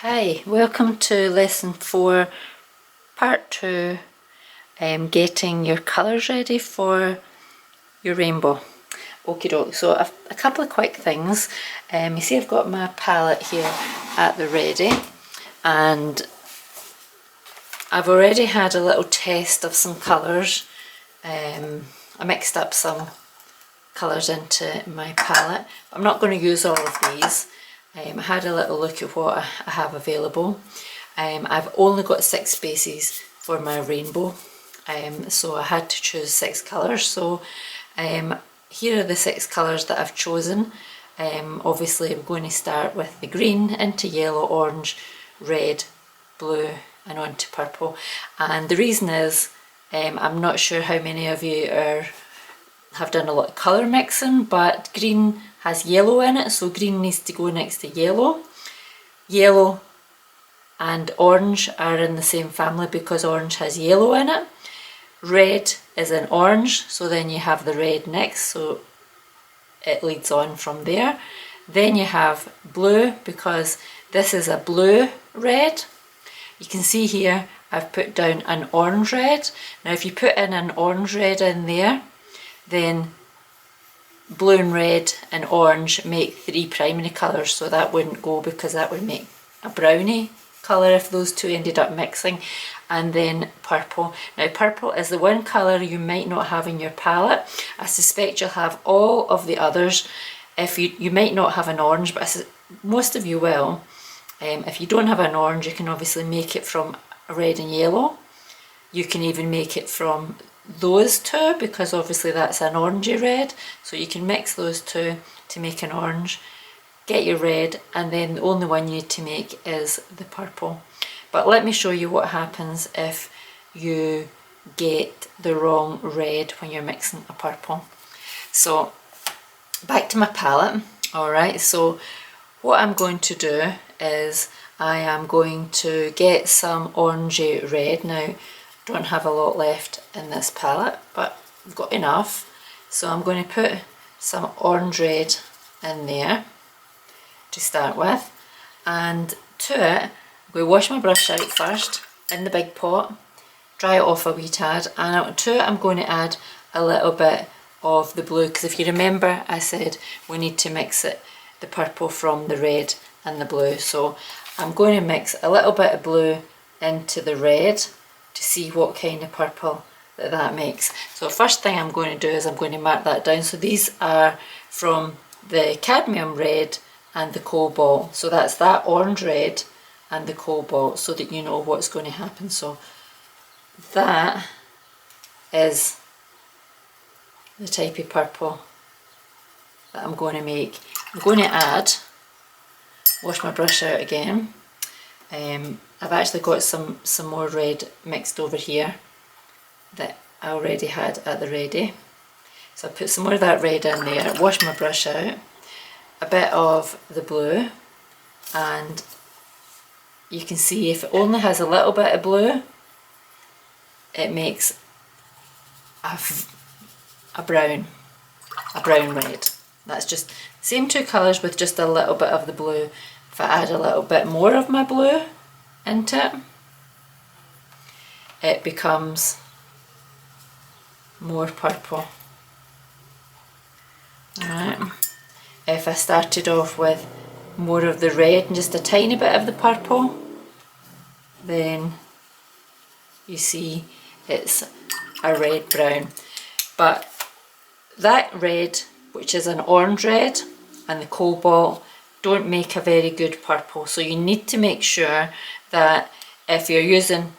Hi, welcome to lesson 4, part 2, getting your colours ready for your rainbow. Okie doke, so a couple of quick things. You see I've got my palette here at the ready, and I've already had a little test of some colours. I mixed up some colours into my palette. I'm not going to use all of these. I had a little look at what I have available. I've only got 6 spaces for my rainbow, so I had to choose 6 colours. So here are the 6 colours that I've chosen. Obviously I'm going to start with the green into yellow, orange, red, blue and on to purple. And the reason is, I'm not sure how many of you have done a lot of colour mixing, but green has yellow in it, so green needs to go next to yellow. Yellow and orange are in the same family because orange has yellow in it. Red is in orange, so then you have the red next, so it leads on from there. Then you have blue, because this is a blue red. You can see here I've put down an orange red. Now if you put in an orange red in there, then blue and red and orange make 3 primary colours, so that wouldn't go because that would make a brownie colour if those two ended up mixing. And then purple. Now purple is the one colour you might not have in your palette. I suspect you'll have all of the others. If you might not have an orange, but most of you will. If you don't have an orange, you can obviously make it from red and yellow. You can even make it from those two, because obviously that's an orangey red, so you can mix those two to make an orange, get your red, and then the only one you need to make is the purple. But let me show you what happens if you get the wrong red when you're mixing a purple. So back to my palette. Alright, so what I'm going to do is I am going to get some orangey red. Now don't have a lot left in this palette, but I've got enough, so I'm going to put some orange red in there to start with. And to it, I'm going to wash my brush out first in the big pot, dry it off a wee tad, and to it I'm going to add a little bit of the blue, because if you remember I said we need to mix it, the purple from the red and the blue. So I'm going to mix a little bit of blue into the red to see what kind of purple that makes. So first thing I'm going to do is I'm going to mark that down. So these are from the cadmium red and the cobalt. So that's that orange red and the cobalt, so that you know what's going to happen. So that is the type of purple that I'm going to make. I'm going to add, wash my brush out again. I've actually got some more red mixed over here that I already had at the ready. So I put some more of that red in there, wash my brush out, a bit of the blue, and you can see if it only has a little bit of blue, it makes a brown red. That's just the same 2 colours with just a little bit of the blue. If I add a little bit more of my blue into it, it becomes more purple. Alright. If I started off with more of the red and just a tiny bit of the purple, then you see it's a red brown. But that red, which is an orange red, and the cobalt don't make a very good purple. So you need to make sure that if you're using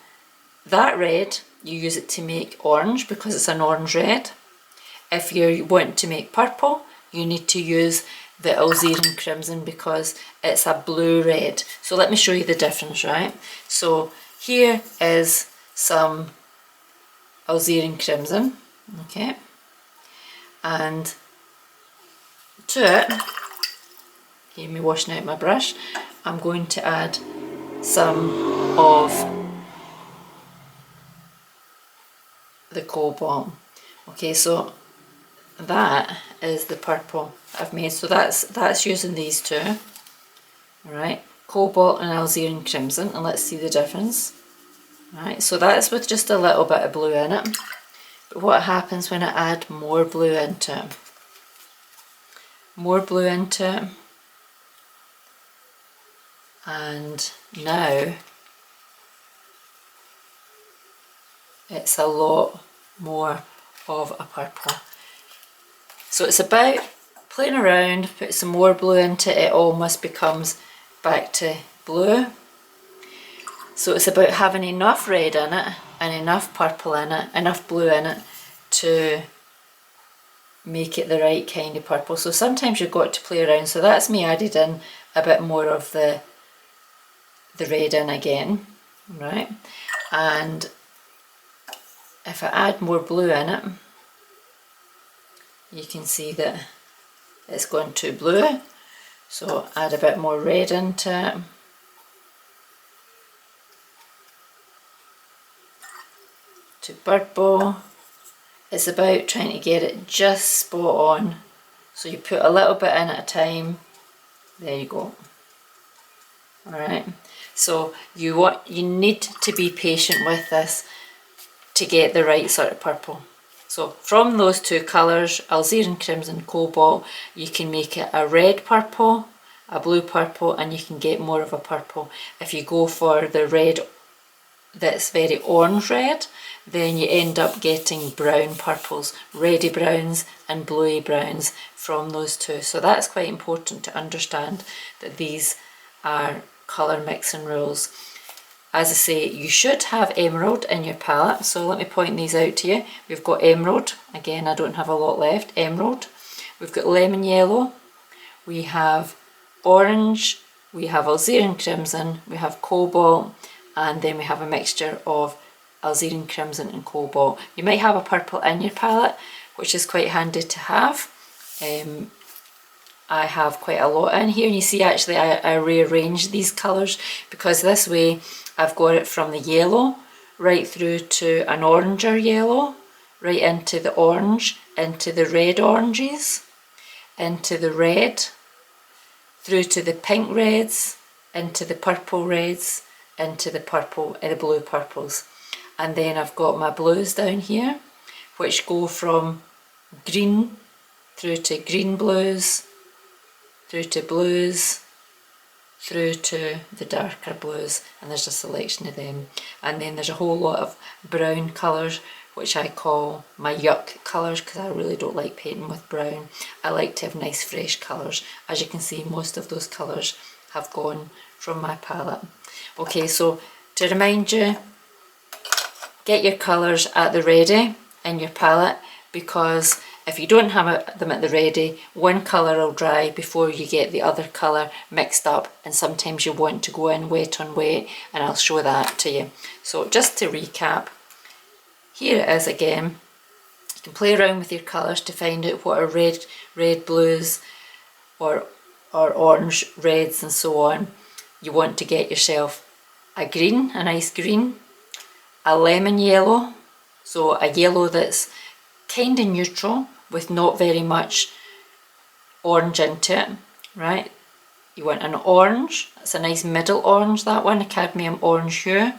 that red, you use it to make orange because it's an orange red. If you want to make purple, you need to use the alizarin crimson because it's a blue red. So let me show you the difference, right? So here is some alizarin crimson, okay, and to it, hear me washing out my brush, I'm going to add some of the cobalt. Okay, so that is the purple I've made. So that's using these two. Alright, Cobalt and Alizarin Crimson, and let's see the difference. Right, so that's with just a little bit of blue in it. But what happens when I add more blue into it? More blue into it, and now it's a lot more of a purple. So it's about playing around, put some more blue into it, it almost becomes back to blue. So it's about having enough red in it and enough purple in it, enough blue in it to make it the right kind of purple. So sometimes you've got to play around. So that's me added in a bit more of the red in again, right? And if I add more blue in it, you can see that it's gone too blue. So add a bit more red into it. To purple. It's about trying to get it just spot on. So you put a little bit in at a time. There you go. Alright. So you need to be patient with this to get the right sort of purple. So from those two colours, Alizarin Crimson, Cobalt, you can make it a red purple, a blue purple, and you can get more of a purple. If you go for the red that's very orange red, then you end up getting brown purples, reddy browns and bluey browns from those two. So that's quite important to understand that these are colour mixing rules. As I say, you should have emerald in your palette, so let me point these out to you. We've got emerald, again I don't have a lot left, emerald. We've got lemon yellow, we have orange, we have Alizarin Crimson, we have Cobalt, and then we have a mixture of Alizarin Crimson and Cobalt. You might have a purple in your palette, which is quite handy to have. I have quite a lot in here, and you see actually I rearranged these colours because this way I've got it from the yellow right through to an oranger yellow, right into the orange, into the red oranges, into the red, through to the pink reds, into the purple reds, into the purple, the blue purples. And then I've got my blues down here, which go from green through to green blues, through to blues, through to the darker blues, and there's a selection of them. And then there's a whole lot of brown colours, which I call my yuck colours, because I really don't like painting with brown. I like to have nice fresh colours. As you can see, most of those colours have gone from my palette. Okay, so to remind you, get your colours at the ready in your palette, because if you don't have them at the ready, one colour will dry before you get the other colour mixed up, and sometimes you want to go in wet on wet, and I'll show that to you. So just to recap, here it is again. You can play around with your colours to find out what are red blues or orange reds and so on. You want to get yourself a green, a nice green, a lemon yellow, so a yellow that's kind of neutral with not very much orange into it, right? You want an orange, that's a nice middle orange, that one, a cadmium orange hue.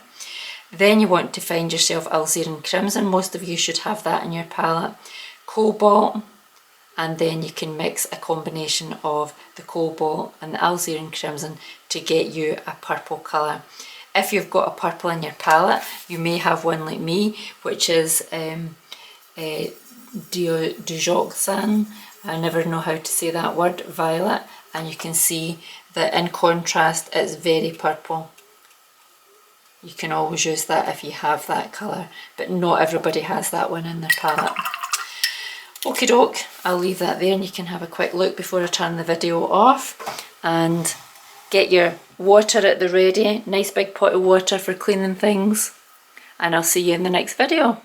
Then you want to find yourself Alizarin Crimson, most of you should have that in your palette, Cobalt, and then you can mix a combination of the Cobalt and the Alizarin Crimson to get you a purple colour. If you've got a purple in your palette, you may have one like me, which is Dijoxan, I never know how to say that word, violet, and you can see that in contrast it's very purple. You can always use that if you have that colour, but not everybody has that one in their palette. Okie doke, I'll leave that there and you can have a quick look before I turn the video off. And get your water at the ready, nice big pot of water for cleaning things, and I'll see you in the next video.